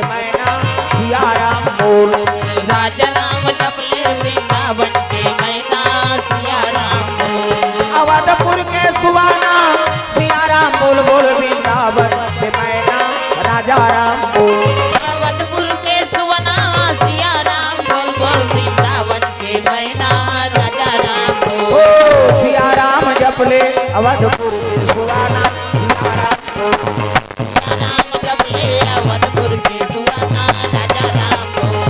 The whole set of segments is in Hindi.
मैना सिया राम बोल। राजा राम जपले वृंदावन के मैना सिया राम बोल। अवधपुर के सुवाना सिया राम बोल बोल वृंदावन के मैना राजा राम बोल। अवधपुर के सुवना सिया राम बोल बोल वृंदावन के मैना राजा राम बोल। ओ सिया राम जपले अवधपुर के सुवाना सिया राम बोल। राम जपले अवधपुर के सुवना राजा राम बोल।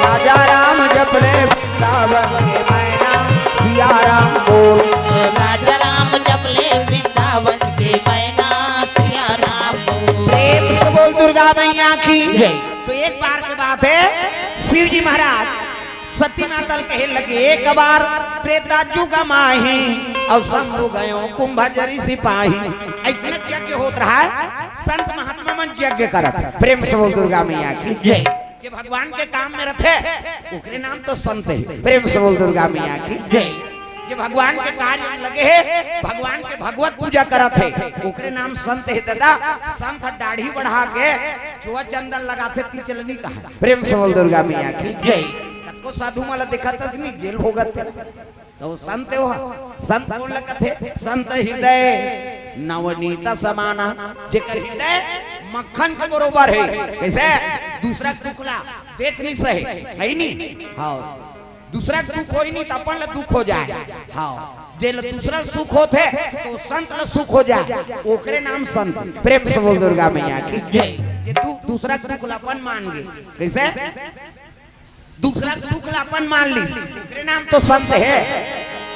राजा राम जपले वृंदावन के मैना सिया राम बोल। राजा राम जपले वृंदावन के मैना सिया राम बोल। प्रेम से बोल दुर्गा मैया की जय। तो एक बार की बात है, शिव जी महाराज सती माता कहे लगे एक बार त्रेता जुग माही और शंभु गयो कुंभजरी सिपाही। ऐसा यज्ञ होत रहा है, संत महात्मा मन यज्ञ करत। प्रेम से बोल दुर्गा मैया की जय। ये भगवान के काम में रखे ओकरे नाम तो संत है। प्रेम से बोल दुर्गा मैया की जय। ये भगवान के कार्य में लगे है, भगवान के भगवत पूजा करत है ओकरे नाम संत है। दादा संत दाढ़ी बढ़ा के चुआ चंदन लगाते ती चलनी कहा। प्रेम से बोल दुर्गा मैया की जय। को साधु माला दिखाता नहीं जेल भोगत थे तो संत हो। संत बोल लगते संत हृदय नवनीत समाना जेकर हृदय मक्खन के बरोबर है। कैसे दूसरा दुखला देख नहीं सहे है नहीं। हाँ दूसरा दुख हो नहीं तो अपन ला दुख हो जाए। हाँ जे दूसरा सुख होते तो संत ला सुख हो जाए ओकरे नाम संत। प्रेम से बोल दुर्गा मैया की जय। जे दूसरा दुखलापन मान गए कैसे दूसरा सुखलापन मान ली ओकरे नाम तो संत है।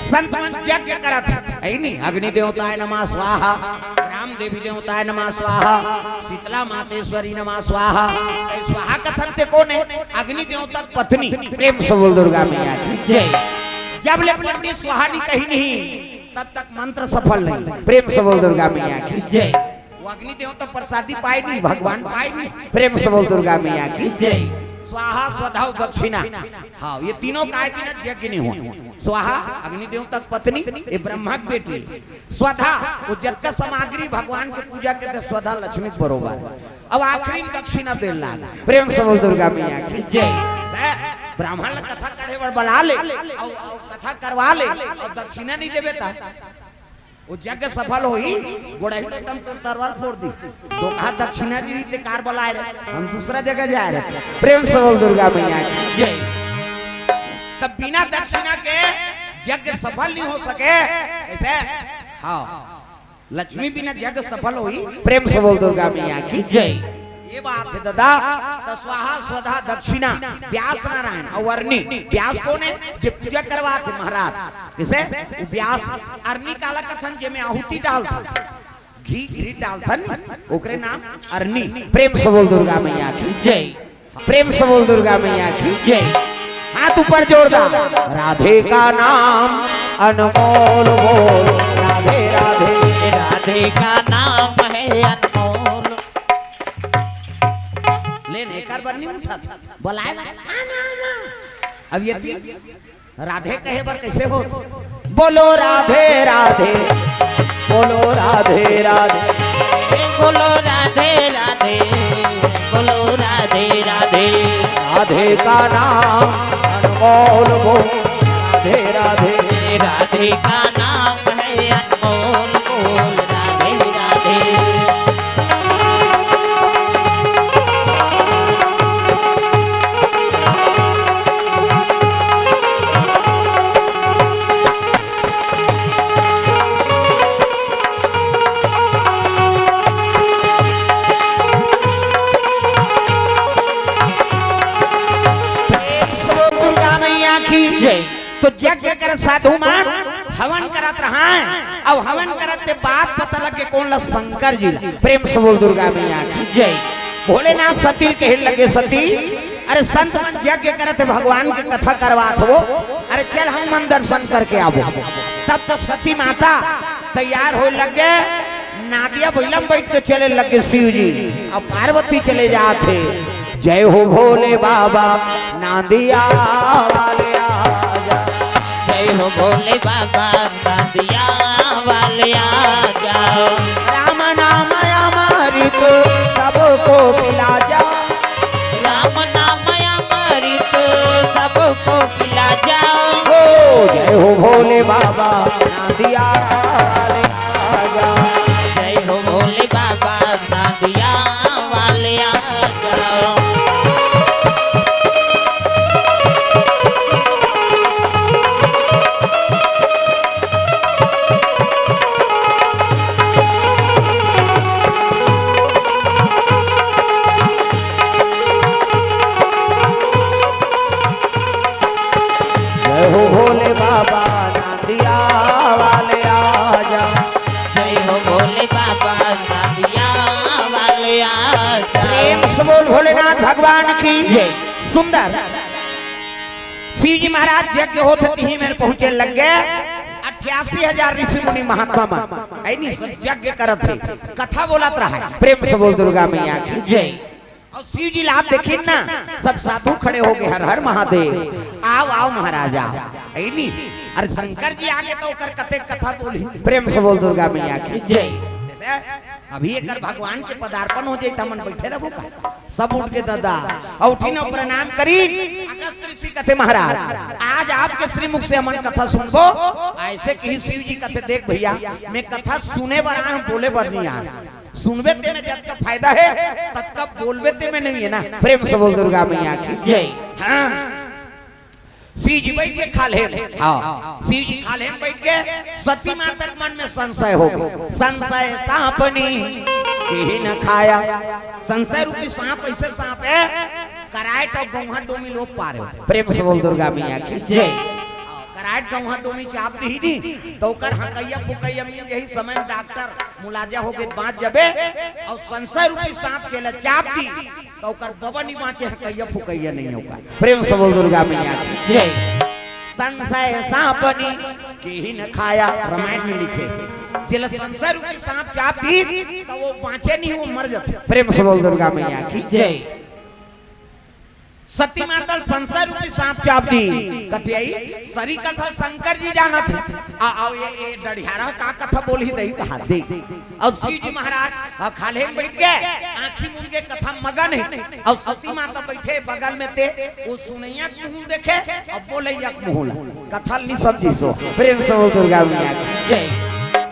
संत मन यज्ञ करत है नहीं। अग्नि देवताय नमः स्वाहा, राम देवी देवताय नमः स्वाहा, शीतला मातेश्वरी नमः स्वाहा। स्वाहा कथन ते कौन है? अग्नि देवता पत्नी। प्रेम से बोल दुर्गा मैया की जय। जब ले अपनी स्वाहा नहीं कही नहीं तब तक मंत्र सफल नहीं। प्रेम से बोल दुर्गा मैया की जय। वो अग्नि देवता प्रसादी पाए नहीं, भगवान पाए नहीं। प्रेम से बोल दुर्गा मैया की जय। स्वाहा स्वधा दक्षिणा। हाँ ये तीनों काय बिना यज्ञ नहीं हुआ। स्वाहा अग्निदेव तक पत्नी ये ब्रह्मा की बेटी। स्वधा वो जग का सामग्री भगवान के पूजा के स्वधा लक्ष्मी के बरोबर। अब आखिरी दक्षिणा दे लागा। प्रेम से बोल दुर्गा मैया की जय। ब्राह्मण कथा करे बर बना ले और कथा करवा ले और दक्षिणा नहीं देवे ता वो यज्ञ सफल होई गोड़ाई टम तरवार फोड़ दी। दो हाथ दक्षिणा दी ते कार बुलाए रहे हम दूसरा जगह जा रहे। प्रेम से बोल दुर्गा मैया की जय। तब बिना दक्षिणा के यज्ञ सफल नहीं हो सके ऐसे। हाँ लक्ष्मी बिना यज्ञ सफल हुई। प्रेम से बोल दुर्गा मैया की जय। ये बात है दादा। तो स्वाहा स्वधा दक्षिणा व्यास नारायण और अरणी। व्यास कौन है? जो पूजा करवाते महाराज किसे व्यास। अरणी काला कथन जे में आहुति डालता घी घी डालथन ओकरे नाम अरणी। प्रेम से बोल दुर्गा मैया की जय। प्रेम से बोल दुर्गा मैया की जय। हाथ ऊपर जोरदार। राधे का नाम अनमोल बोल राधे राधे। राधे का नाम है अनमोल। लेने कर बन्नी उठा था बुलाए अब ये राधे कहे बर कैसे हो? बोलो राधे राधे बोलो राधे राधे बोलो राधे राधे बोलो राधे राधे। राधे का नाम अनमोल बोल राधे राधे। राधे का नाम है अनमोल बोल राधे राधे। तो यज्ञ कर साधु मान हवन करत रहा अब हवन करत के बाद पता लगे कौन ला शंकर जी ला। प्रेम से बोल दुर्गा मैया की जय। भोलेनाथ सती कहे लगे सती अरे संत मन यज्ञ करत भगवान की कथा करवात हो अरे चल हम मन दर्शन करके आवो। तब तो सती माता तैयार हो लगे नादिया बैलम बैठ के चले लगे शिव जी और पार्वती चले जाते। जय हो भोले बाबा नादिया वाले आजा, जय हो भोले बाबा नादिया वाले आजा। राम नाम अमृत सबको पिला जा, राम नाम अमृत सबको पिला जाओ। ओ जय हो भोले बाबा नादिया वाले आजा, जय हो भोले बाबा नादिया वाले आजा। जय हो भोले बाबा नादिया वाले आजा, जय हो भोले बाबा नादिया वाले आजा। प्रेम से बोल भोलेनाथ भगवान की जय। सुंदर शिव जी महाराज यज्ञ होते ही में पहुंचे लग गए 88,000 ऋषि मुनि महात्मा ऐनी सब यज्ञ करत थे, कथा बोलत रहा। प्रेम से बोल दुर्गा मैया की जय। और शिव जी लाभ देखिन ना सब साधु खड़े हो गए, हर हर महादेव आओ आओ महाराजा ऐनी। अरे शंकर जी आगे तो कर कते कथा बोली। प्रेम से बोल दुर्गा मैया की जय। अभी एक भगवान के पदार्पण हो जाए मन बैठे रहो का सब उठ के दादा और उठी न प्रणाम करी। अगस्त ऋषि कथे महाराज आज आपके श्रीमुख से हमन कथा सुनबो। ऐसे कही शिव जी कथे देख भैया मैं कथा सुने बर आया हूं, बोले बर नहीं आया। सुनबे ते में जब का फायदा है तब का बोलबे ते में नहीं है ना। प्रेम से बोल दुर्गा मैया की जय। हाँ शिव जी बैठ के खाले, हाँ शिव जी खाले में बैठ के सती माता के मन में संशय हो, संशय सांपनी ही न खाया। संशय रूपी सांप ऐसे सांप है कराट और गौहा डोमी लोग पारे। प्रेम से बोल दुर्गा मैया की जय। कराट गौहा डोमी चाप दी नी तो कर हकैया फुकैया में यही समय डॉक्टर मुलाजा हो गए बाँच जबे और संशय रूपी सांप चले चाप दी तो कर दबा नहीं बाँचे हकैया फुकैया नहीं होगा। प्रेम से बोल दुर्गा मैया की जय। संशय सांपनी के ही न खाया, रामायण में लिखे जिला संशय रूपी सांप चाप दी तो वो बाँचे नहीं वो मर जाते। प्रेम से बोल दुर्गा मैया की जय। सती माता संसार रूपी सांप चाप दी कथियाई सरी कथा शंकर जी जाना थे आओ ये डढ़ियारा का कथा बोली दही कहा दे। और शिव जी महाराज खाले में बैठ गए आंखी मूंद के कथा मगन है और सती माता बैठे बगल में थे वो सुनैया मुंह देखे और बोलैया मुंह कथा नहीं समझी सो। प्रेम से बोल दुर्गा मैया की जय।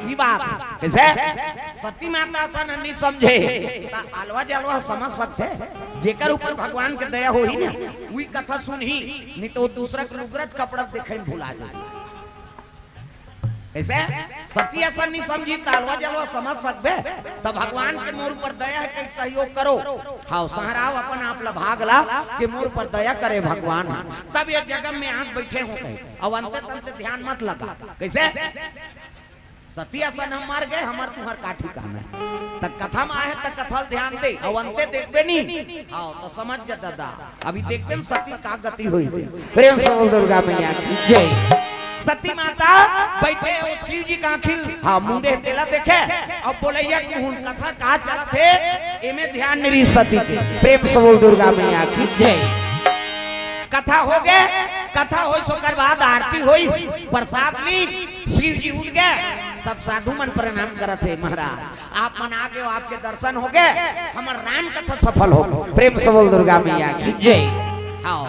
ये बात कैसे सती माता सा नहीं समझे अलवा जलवा समझ सकते जेकर ऊपर भगवान के दया हो ही ना वही कथा सुन ही नहीं तो दूसरा के लुगरज कपड़ा देखे भुला जाए। ऐसे सती ऐसा नहीं समझी अलवा जलवा समझ सकते तब भगवान के मोर पर दया है कि सहयोग करो। हाँ सहराव अपन आप ला भाग ला कि मोर पर दया करे भगवान तब ये जगह में आंख बैठे हो गए और अंत तंत ध्यान मत लगा। कैसे सती असन हम मार गए हमार तुम्हार काठी काम है तक कथा में आए तक कथा ध्यान दे और अंते देखबे नहीं आओ तो समझ जा दादा अभी देखबे सती का गति हुई थी। प्रेम से बोल दुर्गा मैया की जय। सती माता बैठे और शिव जी का आंखी हाँ मुंडे तेला देखे और बोलैया कथा कहा चला थे एमे ध्यान नहीं सती के। प्रेम से बोल दुर्गा मैया की जय। कथा हो गए कथा हो सोकर बाद आरती हुई प्रसाद ली शिव जी उठ गए सब साधु मन प्रणाम करते महाराज आप मन आ गए आपके दर्शन हो गए हमार राम कथा सफल हो। प्रेम से बोल दुर्गा मैया की जय। आओ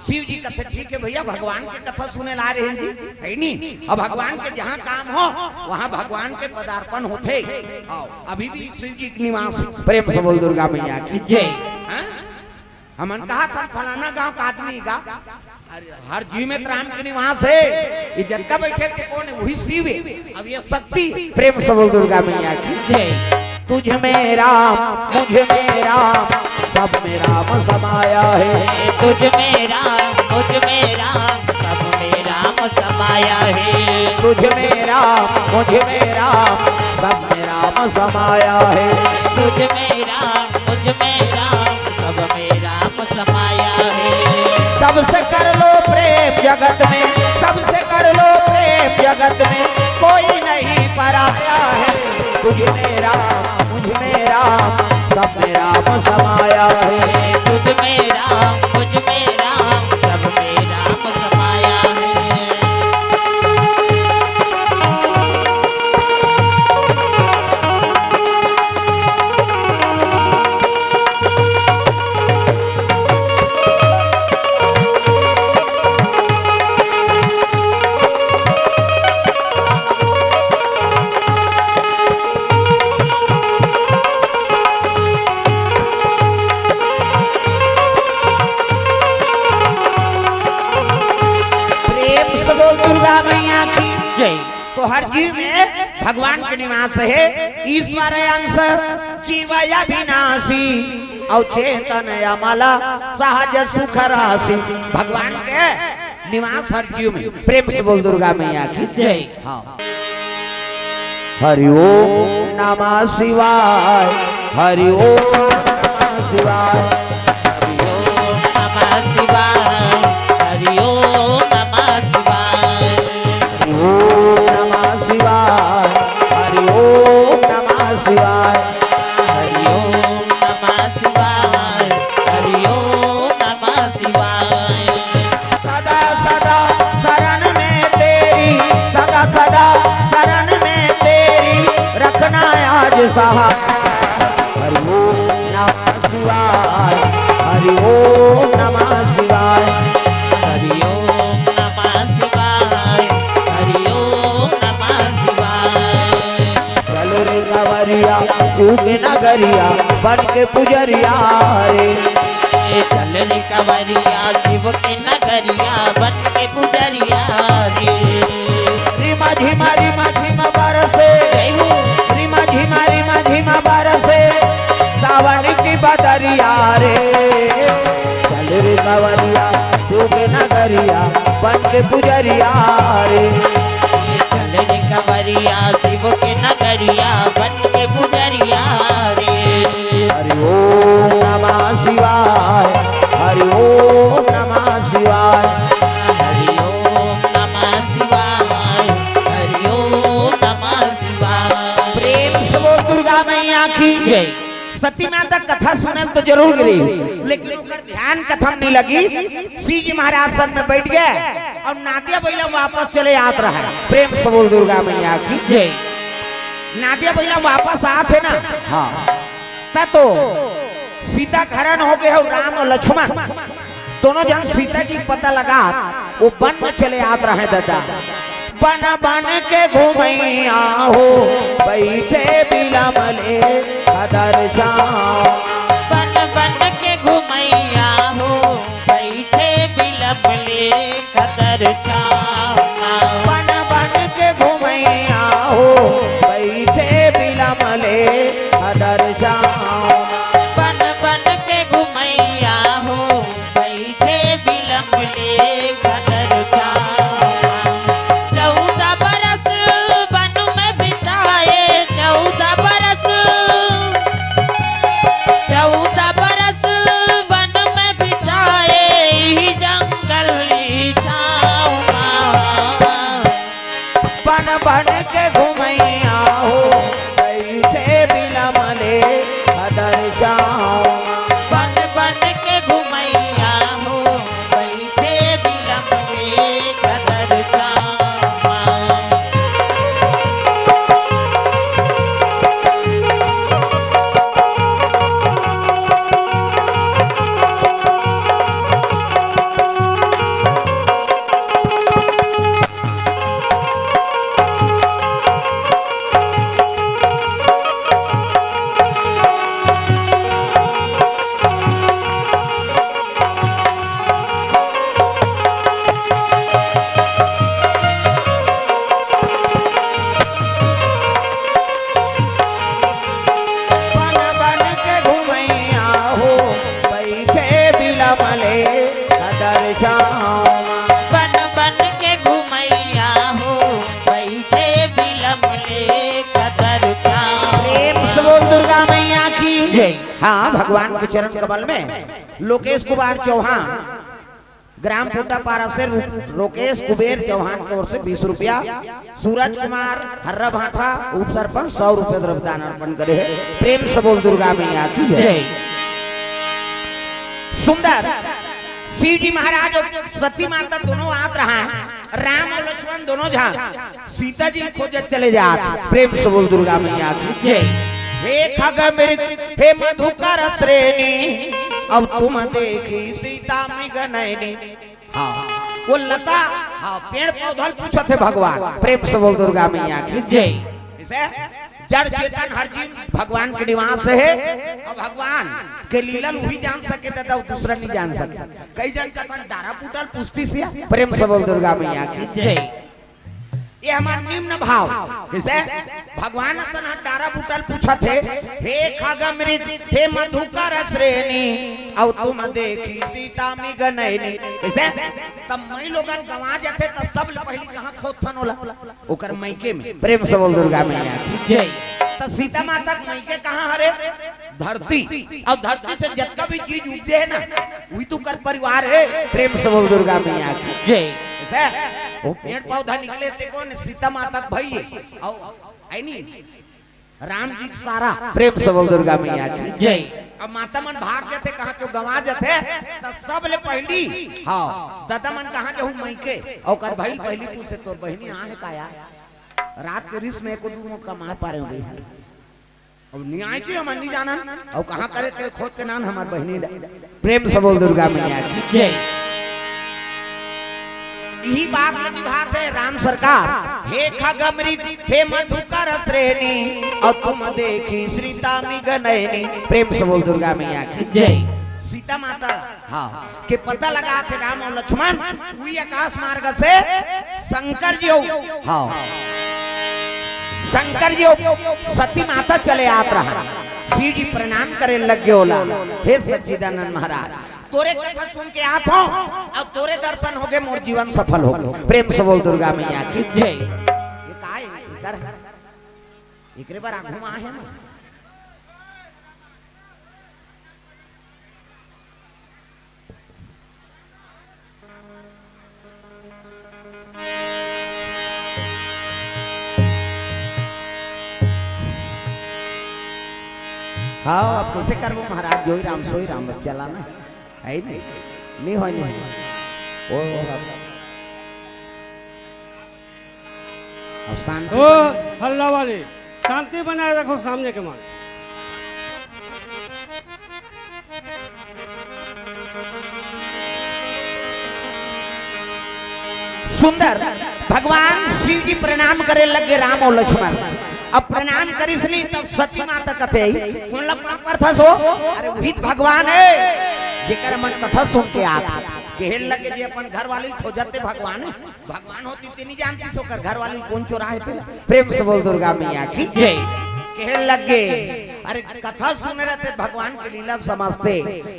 शिव जी कथे ठीक है भैया भगवान की कथा सुने ला रहे हैं जी है नी और भगवान के जहाँ काम हो वहाँ भगवान के पदार्पण होते। आओ अभी भी शिव जी के निवास। प्रेम से बोल दुर्गा मैया की जय। हमन कहा था फलाना गांव का आदमी का हर जीव में राम के निवास है ये जनका बैठे के कौन है वही शिव है अब ये शक्ति। प्रेम से बोल दुर्गा मैया की जय। तुझ में राम मुझ में राम सब में राम समाया है। तुझ में राम मुझ में राम सब में राम समाया है। तुझ में राम मुझ में राम सब में राम समाया है। तुझ में राम मुझ में राम सब में राम समाया है। सबसे कर लो प्रेम जगत में सबसे कर लो प्रेम जगत में कोई नहीं पराया है। तुझ में राम मुझ में राम सब में राम समाया है। तुझ में राम मुझ में राम सब में राम समाया है। दुर्गा मैया की जय। तो हर जीव में भगवान के निवास है। ईश्वर अंश जीवया विनाशी और चेतन अमला सहज सुख राशि। भगवान के निवास हर जीव में। प्रेम से बोल दुर्गा मैया की जय। हाँ। हरि ओम नमः शिवाय हरि ओम नमः शिवाय हरि ओम नमः शिवाय हरि ओम नमः शिवाय ओम नमः शिवाय हरि ओम नमः शिवाय हरि ओम नमः शिवाय हरि ओम नमः शिवाय। सदा सदा शरण में तेरी सदा सदा शरण में तेरी रखना आज सहाय। हरि ओम नमः शिवाय हरि ओम नमः शिवाय हरि ओम नमः शिवाय हरि ओम नमः शिवाय। चलो रे कंवरिया शिव के नगरिया बन के पुजरिया रे। चल रे कंवरिया शिव के नगरिया बन के पुजरिया रे। रिमा झिमा बरसे जय हो। रिमा झिमा बरसे सावन की बदरिया रे। चल रे कंवरिया शिव के नगरिया बन के पुजरिया रे। चल रे कंवरिया शिव के नगरिया बन के पुजरिया रे। हरि ओम नमः शिवाय हरि ओम नमः शिवाय हरि ओम नमः शिवाय हरि ओम नमः शिवाय। प्रेम से बोल दुर्गा मैया की जय। सती माता कथा सुने तो जरूर गिरी, लेकिन उनका ध्यान कथा में नहीं लगी। सी जी महाराज सर में बैठ गए और नादिया बैला वापस चले आत रहा है। प्रेम से बोल दुर्गा मैया की जय। नादिया बैला वापस आते ना। हाँ ता तो सीता हरण हो गए और राम और लक्ष्मण दोनों जन सीता की पता लगा वो वन में चले आत रहे। दादा बन बन के घूमैया हो बैठे बिलमले कदर शाम। बन बन के घुमैया हो बैठे बिलमले कदर छामा। बन बन के घूमैया हो बैठे बिलमले कदर शाम। बन बन के घुमैया हो बैठे बिलमले कदर छामा। 14 बरस वन में बिताए 14 बरस 14 बरस वन में बिताए ही जंगल छावा। बन बन के घूमैया हो बैठे बिलमले कदर शाम। बन बन के घुमैया हो बैठे बिलमले कदर छावा। बन बन के घूमैया हो बैठे बिलमले कदर शाम। बन बन के घुमैया हो बैठे बिलमले कदर छावा। प्रेम से बोल दुर्गा मैया की जय। हाँ भगवान के चरण कमल में लोकेश कुमार चौहान ग्राम फूटा पारा से रोकेश कुबेर चौहान की ओर से 20 रुपया, सूरज कुमार हर्रा भाठा उप सरपंच 100 रुपये द्रव्यदान अर्पण करे है। प्रेम से बोल दुर्गा मैया की जय। सुंदर शिव जी महाराज और सती माता दोनों आत रहा है, राम और लक्ष्मण दोनों जहाँ सीता जी खोजे चले जाते। प्रेम से बोल दुर्गा मैया की जय। हे खगमृग हे मधुकर श्रेणी अब तुम देखी सीता मृगनयनी। हाँ वो लता, हाँ पेड़ पौधा पूछा थे भगवान। प्रेम से बोल दुर्गा मैया की जय। इसे जड़ चेतन हर जीव भगवान के निवास है। अब भगवान के लीला वही जान सके तो दूसरा नहीं जान सके। कई जन का डारा पुटल पुष्टि से। प्रेम से बोल दुर्गा मैया की जय। ये हमारा निम्न भाव जैसे भगवान सन डारा बुटल पूछा थे, हे खगमृग हे मधुकर श्रेणी अब तुम देखी सीता मृगनयनी। जैसे तब मई लोगन गवा जाते तो सब पहली कहां खोथन होला ओकर मैके में। प्रेम से बोल दुर्गा मैया की जय। तो सीता माता मैके कहां हरे धरती, और धरती से जितना भी चीज उगते है ना वही तो कर परिवार है। प्रेम से बोल दुर्गा मैया की जय। वो पेड़ पौधा निकले थे कौन सीता माता भाई है नी राम जी सारा। प्रेम से बोल दुर्गा मैया की जय। अब माता मन भाग जाते कहा तो गवा जाते तो सब ले पहली हाँ दादा मन कहा जो मई के और कर भाई पहली पूछे तो बहनी आ है काया रात के रिस में को दूर कमा पा रहे हो। अब न्याय की हम नहीं जाना और कहा करे ते खोद के नाम हमार बहनी। प्रेम से बोल दुर्गा मैया की जय। यही बात निभाते राम सरकार, हे खगमृग हे मधुकर श्रेणी और तुम देखी सीता मृगनयनी। प्रेम से बोल दुर्गा मैया की जय। सीता माता हाँ के पता लगा थे राम और लक्ष्मण वही आकाश मार्ग से शंकर जी हाँ शंकर जी सती माता चले आत रहा। शिव जी प्रणाम करे लग होला, हे सच्चिदानंद महाराज तोरे कथा सुन के आत हो और तोरे दर्शन हो गए मोर जीवन सफल हो गए। प्रेम से बोल दुर्गा मैया की जय। ये का है इधर एकरे बार आघुमा है ना हाँ अब कैसे करबो महाराज जोई राम सोई राम चलाना है नहीं हो नहीं ओ अब शांति ओ हल्ला वाले शांति बनाए रखो सामने के मान। सुंदर भगवान शिव जी प्रणाम करे लगे राम और लक्ष्मण। अब प्रणाम करिस नहीं तब सती माता कथे मतलब कथा सो अरे वही भगवान है जेकर मन कथा सुन के आता कहल लगे जे अपन घर वाली खोजते भगवान है। भगवान होती ते नहीं जानती सो कर घर वाली कौन चोराए थे। प्रेम से बोल दुर्गा मैया की जय। कहल लगे अरे कथा सुने रहते भगवान की लीला समझते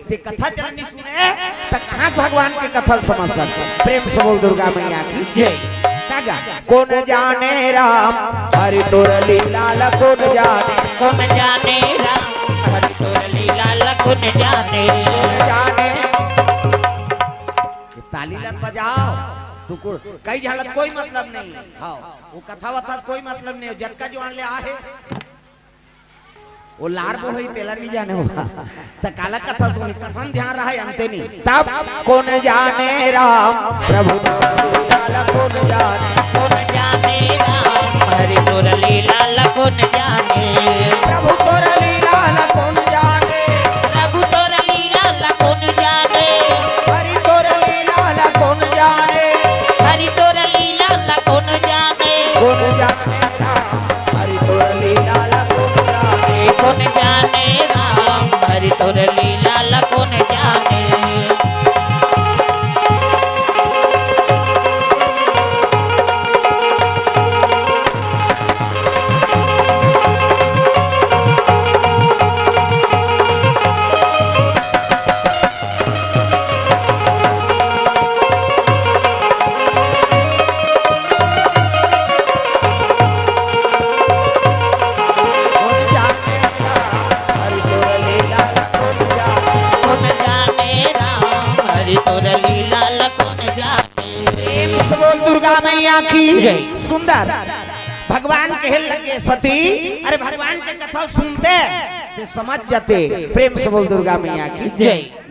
ते कथा चलनी सुने तो कहाँ भगवान के कथा समझ सकते। प्रेम से बोल दुर्गा मैया की जय। कौन जाने राम हरि तोर लीला कौन जाने, कौन जाने राम हरि तोर लीला कौन जाने। ताली लग बजाओ सुकुर कई झलक कोई मतलब नहीं। हाँ वो कथा वथा कोई मतलब नहीं। जटका जो आने आ है वो लार बो ही तेला नहीं जाने होगा तो काला कथा सुनी कथन ध्यान रहा है अंते नहीं। तब कौन जाने राम प्रभु कौन जाने, कौन जाने राम हरि तोर लीला कौन जाने। प्रभु तोर लीला कौन जाने, प्रभु तोर लीला कौन जाने। हरि तोर लीला कौन जाने, हरि तोर लीला कौन जाने। कौन जाने राम हरि तोर लीला कौन जाने, कौन जाने राम हरि तोर लीला कौन जाने। मैया की जय। सुंदर भगवान कहे लगे सती अरे भगवान के कथा सुनते तो समझ जाते प्रेम से बोल दुर्गा मैया की जय।